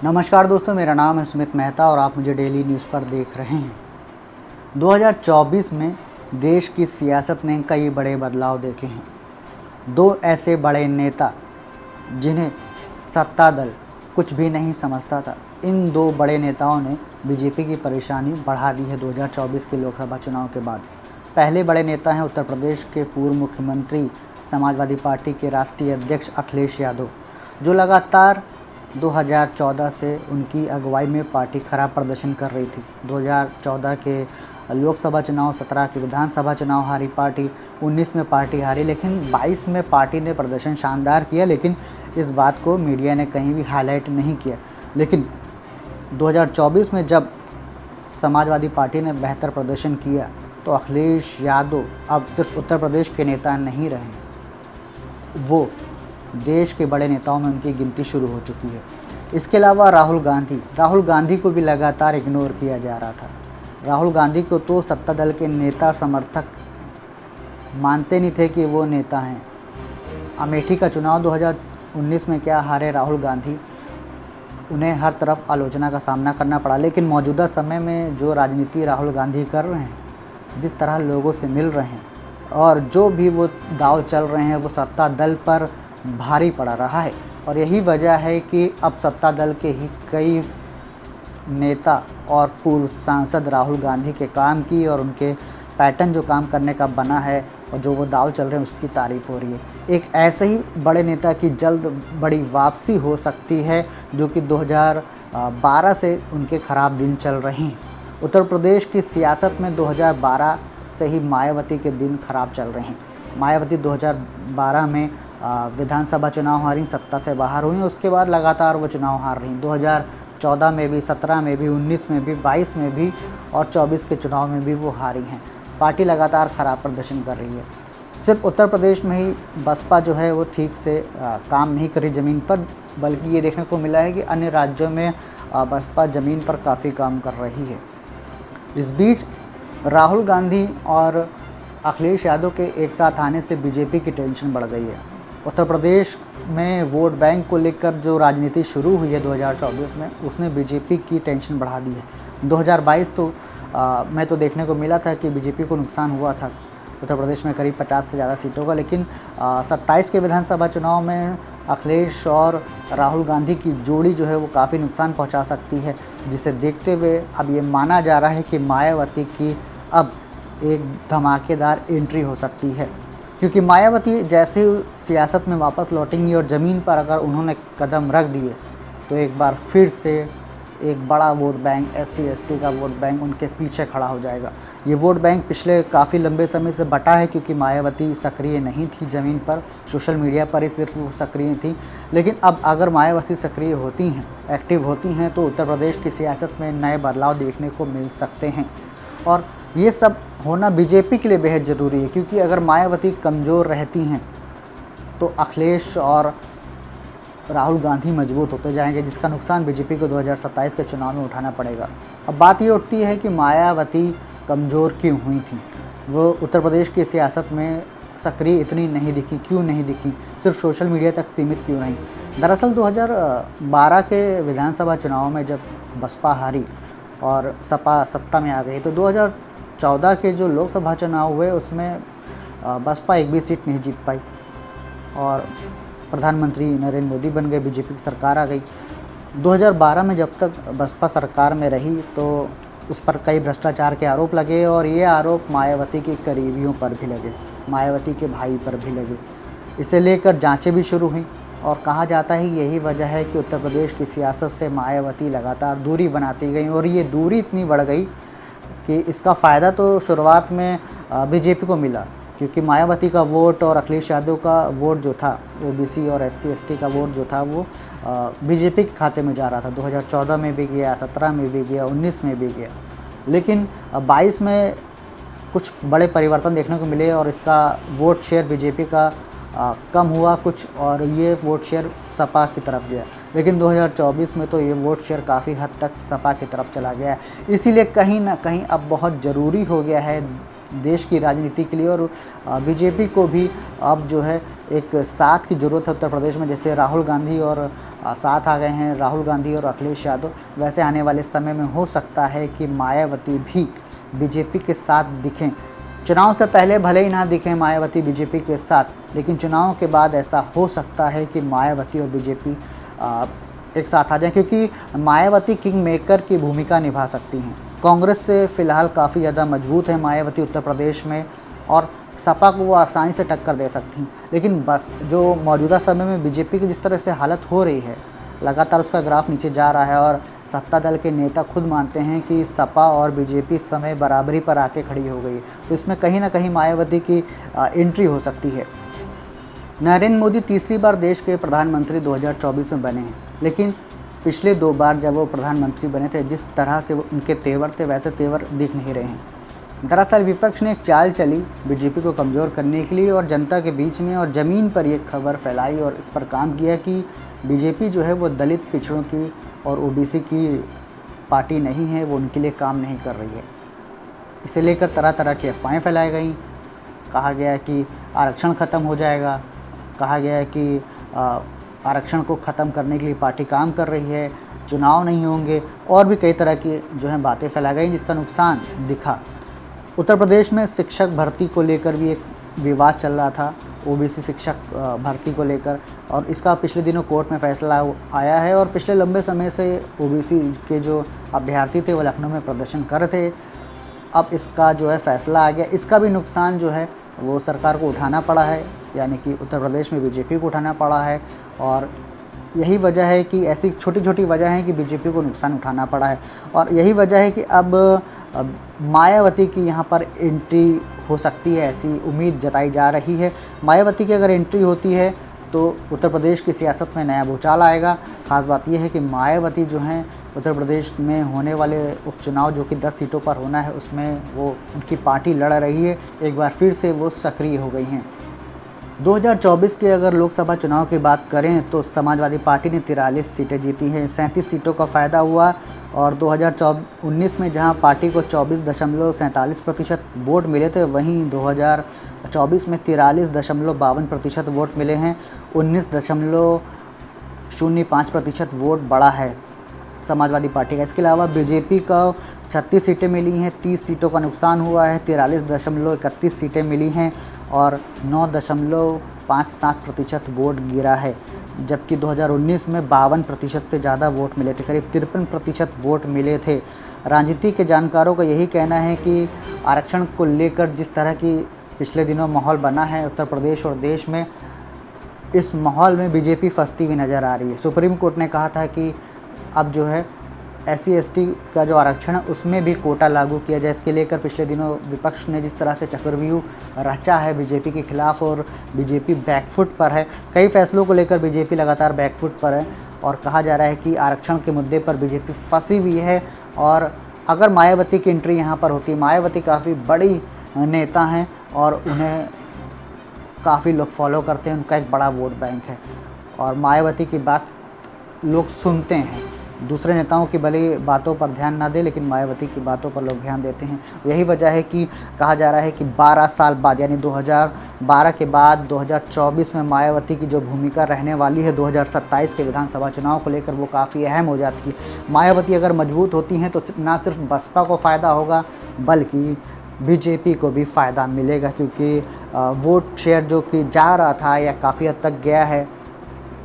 नमस्कार दोस्तों, मेरा नाम है सुमित मेहता और आप मुझे डेली न्यूज़ पर देख रहे हैं। 2024 में देश की सियासत ने कई बड़े बदलाव देखे हैं। दो ऐसे बड़े नेता जिन्हें सत्ता दल कुछ भी नहीं समझता था, इन दो बड़े नेताओं ने बीजेपी की परेशानी बढ़ा दी है 2024 के लोकसभा चुनाव के बाद। पहले बड़े नेता हैं उत्तर प्रदेश के पूर्व मुख्यमंत्री, समाजवादी पार्टी के राष्ट्रीय अध्यक्ष अखिलेश यादव, जो लगातार 2014 से उनकी अगुवाई में पार्टी खराब प्रदर्शन कर रही थी। 2014 के लोकसभा चुनाव, 17 के विधानसभा चुनाव हारी पार्टी, 19 में पार्टी हारी, लेकिन 22 में पार्टी ने प्रदर्शन शानदार किया। लेकिन इस बात को मीडिया ने कहीं भी हाईलाइट नहीं किया। लेकिन 2024 में जब समाजवादी पार्टी ने बेहतर प्रदर्शन किया तो अखिलेश यादव अब सिर्फ उत्तर प्रदेश के नेता नहीं रहे, वो देश के बड़े नेताओं में उनकी गिनती शुरू हो चुकी है। इसके अलावा राहुल गांधी को भी लगातार इग्नोर किया जा रहा था। राहुल गांधी को तो सत्ता दल के नेता समर्थक मानते नहीं थे कि वो नेता हैं। अमेठी का चुनाव 2019 में क्या हारे राहुल गांधी, उन्हें हर तरफ आलोचना का सामना करना पड़ा। लेकिन मौजूदा समय में जो राजनीति राहुल गांधी कर रहे हैं, जिस तरह लोगों से मिल रहे हैं और जो भी वो दांव चल रहे हैं, वो सत्ता दल पर भारी पड़ा रहा है। और यही वजह है कि अब सत्ता दल के ही कई नेता और पूर्व सांसद राहुल गांधी के काम की और उनके पैटर्न जो काम करने का बना है और जो वो दाव चल रहे हैं उसकी तारीफ़ हो रही है। एक ऐसे ही बड़े नेता की जल्द बड़ी वापसी हो सकती है जो कि 2012 से उनके ख़राब दिन चल रहे हैं। उत्तर प्रदेश की सियासत में 2012 से ही मायावती के दिन ख़राब चल रहे हैं। मायावती 2012 में विधानसभा चुनाव हारी, सत्ता से बाहर हुई। उसके बाद लगातार वो चुनाव हार रही। 2014 में भी, 17 में भी, 19 में भी, 22 में भी और 24 के चुनाव में भी वो हारी हैं। पार्टी लगातार ख़राब प्रदर्शन कर रही है। सिर्फ उत्तर प्रदेश में ही बसपा जो है वो ठीक से काम नहीं कर रही ज़मीन पर, बल्कि ये देखने को मिला है कि अन्य राज्यों में बसपा ज़मीन पर काफ़ी काम कर रही है। इस बीच राहुल गांधी और अखिलेश यादव के एक साथ आने से बीजेपी की टेंशन बढ़ गई है। उत्तर प्रदेश में वोट बैंक को लेकर जो राजनीति शुरू हुई है 2024 में, उसने बीजेपी की टेंशन बढ़ा दी है। 2022 में तो देखने को मिला था कि बीजेपी को नुकसान हुआ था उत्तर प्रदेश में करीब 50 से ज़्यादा सीटों का। लेकिन 27 के विधानसभा चुनाव में अखिलेश और राहुल गांधी की जोड़ी जो है वो काफ़ी नुकसान पहुंचा सकती है, जिसे देखते हुए अब ये माना जा रहा है कि मायावती की अब एक धमाकेदार एंट्री हो सकती है। क्योंकि मायावती जैसे ही सियासत में वापस लौटेंगी और ज़मीन पर अगर उन्होंने कदम रख दिए तो एक बार फिर से एक बड़ा वोट बैंक, SC ST का वोट बैंक उनके पीछे खड़ा हो जाएगा। ये वोट बैंक पिछले काफ़ी लंबे समय से बटा है, क्योंकि मायावती सक्रिय नहीं थी ज़मीन पर, सोशल मीडिया पर ही सिर्फ वो सक्रिय थी। लेकिन अब अगर मायावती सक्रिय होती हैं, एक्टिव होती हैं, तो उत्तर प्रदेश की सियासत में नए बदलाव देखने को मिल सकते हैं। और ये सब होना बीजेपी के लिए बेहद ज़रूरी है, क्योंकि अगर मायावती कमज़ोर रहती हैं तो अखिलेश और राहुल गांधी मजबूत होते जाएंगे, जिसका नुकसान बीजेपी को 2027 के चुनाव में उठाना पड़ेगा। अब बात ये उठती है कि मायावती कमज़ोर क्यों हुई थी, वो उत्तर प्रदेश की सियासत में सक्रिय इतनी नहीं दिखी, क्यों नहीं दिखी, सिर्फ सोशल मीडिया तक सीमित क्यों नहीं। दरअसल 2012 के विधानसभा चुनाव में जब बसपा हारी और सपा सत्ता में आ गई, तो 2014 के जो लोकसभा चुनाव हुए उसमें बसपा एक भी सीट नहीं जीत पाई और प्रधानमंत्री नरेंद्र मोदी बन गए, बीजेपी की सरकार आ गई। 2012 में जब तक बसपा सरकार में रही तो उस पर कई भ्रष्टाचार के आरोप लगे और ये आरोप मायावती के करीबियों पर भी लगे, मायावती के भाई पर भी लगे। इसे लेकर जांचें भी शुरू हुई और कहा जाता है यही वजह है कि उत्तर प्रदेश की सियासत से मायावती लगातार दूरी बनाती गई और ये दूरी इतनी बढ़ गई कि इसका फ़ायदा तो शुरुआत में बीजेपी को मिला, क्योंकि मायावती का वोट और अखिलेश यादव का वोट जो था, OBC और SC ST का वोट जो था वो बीजेपी के खाते में जा रहा था। 2014 में भी गया, 17 में भी गया, 19 में भी गया। लेकिन 22 में कुछ बड़े परिवर्तन देखने को मिले और इसका वोट शेयर बीजेपी का कम हुआ कुछ और ये वोट शेयर सपा की तरफ गया। लेकिन 2024 में तो ये वोट शेयर काफ़ी हद तक सपा की तरफ चला गया है। इसीलिए कहीं ना कहीं अब बहुत ज़रूरी हो गया है देश की राजनीति के लिए, और बीजेपी को भी अब जो है एक साथ की ज़रूरत है उत्तर प्रदेश में। जैसे राहुल गांधी और साथ आ गए हैं राहुल गांधी और अखिलेश यादव, वैसे आने वाले समय में हो सकता है कि मायावती भी बीजेपी के साथ दिखें। चुनाव से पहले भले ही ना दिखें मायावती बीजेपी के साथ, लेकिन चुनाव के बाद ऐसा हो सकता है कि मायावती और बीजेपी एक साथ आ जाएं, क्योंकि मायावती किंग मेकर की भूमिका निभा सकती हैं। कांग्रेस से फ़िलहाल काफ़ी ज़्यादा मजबूत है मायावती उत्तर प्रदेश में, और सपा को वो आसानी से टक्कर दे सकती हैं। लेकिन बस जो मौजूदा समय में बीजेपी की जिस तरह से हालत हो रही है, लगातार उसका ग्राफ नीचे जा रहा है, और सत्ता दल के नेता खुद मानते हैं कि सपा और बीजेपी इस समय बराबरी पर आके खड़ी हो गई है। तो इसमें कहीं ना कहीं मायावती की एंट्री हो सकती है। नरेंद्र मोदी तीसरी बार देश के प्रधानमंत्री 2024 में बने हैं, लेकिन पिछले 2 बार जब वो प्रधानमंत्री बने थे, जिस तरह से वो उनके तेवर थे वैसे तेवर दिख नहीं रहे हैं। दरअसल विपक्ष ने एक चाल चली बीजेपी को कमज़ोर करने के लिए, और जनता के बीच में और ज़मीन पर ये खबर फैलाई और इस पर काम किया कि बीजेपी जो है वो दलित, पिछड़ों की और ओबीसी की पार्टी नहीं है, वो उनके लिए काम नहीं कर रही है। इसे लेकर तरह तरह की अफवाहें फैलाई गई। कहा गया कि आरक्षण ख़त्म हो जाएगा, कहा गया है कि आरक्षण को ख़त्म करने के लिए पार्टी काम कर रही है, चुनाव नहीं होंगे, और भी कई तरह की जो है बातें फैलाई गई, जिसका नुकसान दिखा। उत्तर प्रदेश में शिक्षक भर्ती को लेकर भी एक विवाद चल रहा था, ओबीसी शिक्षक भर्ती को लेकर, और इसका पिछले दिनों कोर्ट में फैसला आया है। और पिछले लंबे समय से ओबीसी के जो अभ्यर्थी थे वो लखनऊ में प्रदर्शन कर रहे थे। अब इसका जो है फैसला आ गया, इसका भी नुकसान जो है वो सरकार को उठाना पड़ा है, यानी कि उत्तर प्रदेश में बीजेपी को उठाना पड़ा है। और यही वजह है कि ऐसी छोटी छोटी वजह है कि बीजेपी को नुकसान उठाना पड़ा है, और यही वजह है कि अब मायावती की यहाँ पर एंट्री हो सकती है, ऐसी उम्मीद जताई जा रही है। मायावती की अगर एंट्री होती है तो उत्तर प्रदेश की सियासत में नया भूचाल आएगा। ख़ास बात यह है कि मायावती जो हैं उत्तर प्रदेश में होने वाले उपचुनाव जो कि 10 सीटों पर होना है, उसमें वो उनकी पार्टी लड़ रही है, एक बार फिर से वो सक्रिय हो गई हैं। 2024 के अगर लोकसभा चुनाव की बात करें तो समाजवादी पार्टी ने 43 सीटें जीती हैं, 37 सीटों का फ़ायदा हुआ। और 2019 में जहां पार्टी को 24.47% वोट मिले थे, वहीं 2024 में 43.52% वोट मिले हैं। 19.05% वोट बढ़ा है समाजवादी पार्टी का। इसके अलावा बीजेपी का 36 सीटें मिली हैं, 30 सीटों का नुकसान हुआ है, 43.31 सीटें मिली हैं, और 9.57% वोट गिरा है। जबकि 2019 में 52% से ज़्यादा वोट मिले थे, करीब 53% वोट मिले थे। राजनीति के जानकारों का यही कहना है कि आरक्षण को लेकर जिस तरह की पिछले दिनों माहौल बना है उत्तर प्रदेश और देश में, इस माहौल में बीजेपी फंसती हुई नज़र आ रही है। सुप्रीम कोर्ट ने कहा था कि अब जो है SC/ST का जो आरक्षण है उसमें भी कोटा लागू किया जाए। इसके लेकर पिछले दिनों विपक्ष ने जिस तरह से चक्रव्यूह रचा है बीजेपी के खिलाफ, और बीजेपी बैकफुट पर है, कई फैसलों को लेकर बीजेपी लगातार बैकफुट पर है, और कहा जा रहा है कि आरक्षण के मुद्दे पर बीजेपी फंसी हुई है। और अगर मायावती की एंट्री यहाँ पर होती, मायावती काफ़ी बड़ी नेता हैं और उन्हें काफ़ी लोग फॉलो करते हैं, उनका एक बड़ा वोट बैंक है, और मायावती की बात लोग सुनते हैं। दूसरे नेताओं की भले बातों पर ध्यान ना दे, लेकिन मायावती की बातों पर लोग ध्यान देते हैं। यही वजह है कि कहा जा रहा है कि 12 साल बाद, यानी 2012 के बाद 2024 में मायावती की जो भूमिका रहने वाली है 2027 के विधानसभा चुनाव को लेकर, वो काफ़ी अहम हो जाती है। मायावती अगर मजबूत होती हैं तो ना सिर्फ बसपा को फ़ायदा होगा, बल्कि बीजेपी को भी फ़ायदा मिलेगा, क्योंकि वोट शेयर जो कि जा रहा था या काफ़ी हद तक गया है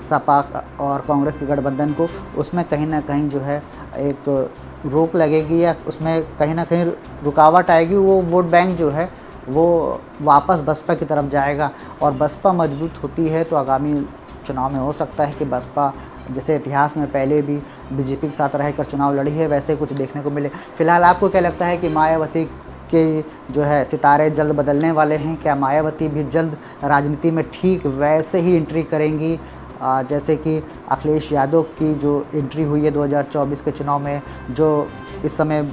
सपा और कांग्रेस के गठबंधन को, उसमें कहीं ना कहीं जो है एक रोक लगेगी, या उसमें कहीं ना कहीं रुकावट आएगी। वो वोट बैंक जो है वो वापस बसपा की तरफ जाएगा, और बसपा मजबूत होती है तो आगामी चुनाव में हो सकता है कि बसपा जैसे इतिहास में पहले भी बीजेपी के साथ रहकर चुनाव लड़ी है, वैसे कुछ देखने को मिले। फिलहाल आपको क्या लगता है कि मायावती के जो है सितारे जल्द बदलने वाले हैं? क्या मायावती भी जल्द राजनीति में ठीक वैसे ही एंट्री करेंगी जैसे कि अखिलेश यादव की जो एंट्री हुई है 2024 के चुनाव में, जो इस समय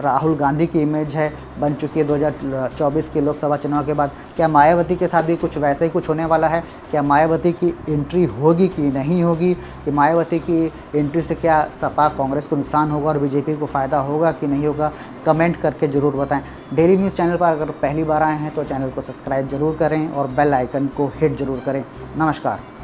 राहुल गांधी की इमेज है बन चुकी है 2024 के लोकसभा चुनाव के बाद। क्या मायावती के साथ भी कुछ वैसे ही कुछ होने वाला है? क्या मायावती की एंट्री होगी कि नहीं होगी? कि मायावती की एंट्री से क्या सपा कांग्रेस को नुकसान होगा और बीजेपी को फ़ायदा होगा कि नहीं होगा? कमेंट करके ज़रूर बताएं। डेली न्यूज़ चैनल पर अगर पहली बार आए हैं तो चैनल को सब्सक्राइब ज़रूर करें और बेल आइकन को हिट ज़रूर करें। नमस्कार।